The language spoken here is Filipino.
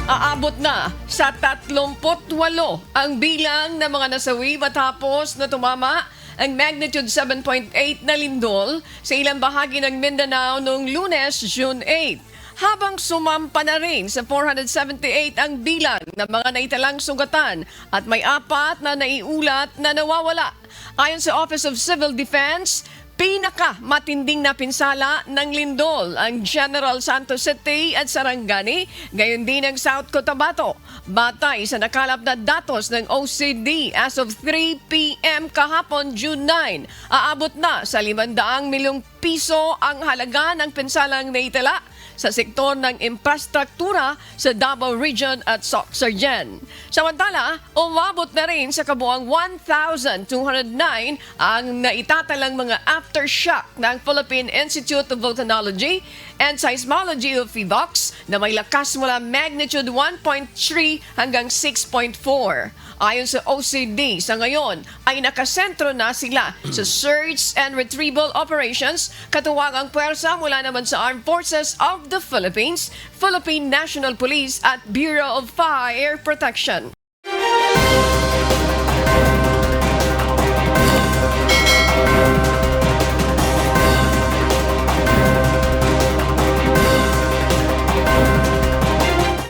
Aabot na sa 38 ang bilang ng mga nasawi matapos na tumama ang magnitude 7.8 na lindol sa ilang bahagi ng Mindanao noong Lunes, June 8. Habang sumampa na rin sa 478 ang bilang ng mga naitalang sugatan at may 4 na naiulat na nawawala. Ayon sa Office of Civil Defense, pinaka-matinding na pinsala ng lindol ang General Santos City at Sarangani, gayon din ang South Cotabato. Batay sa nakalap na datos ng OCD as of 3 p.m. kahapon June 9, aabot na sa 500 milyong piso ang halaga ng pinsalang naitala sa sektor ng infrastruktura sa Davao Region at Sorsogon. Samantala, umabot na rin sa kabuang 1,209 ang naitatalang mga aftershock ng Philippine Institute of Volcanology and Seismology of PHIVOLCS na may lakas mula magnitude 1.3 hanggang 6.4. Ayon sa OCD, sa ngayon ay nakasentro na sila sa search and retrieval operations, katuwang ang puwersa mula naman sa Armed Forces of the Philippines, Philippine National Police at Bureau of Fire Protection.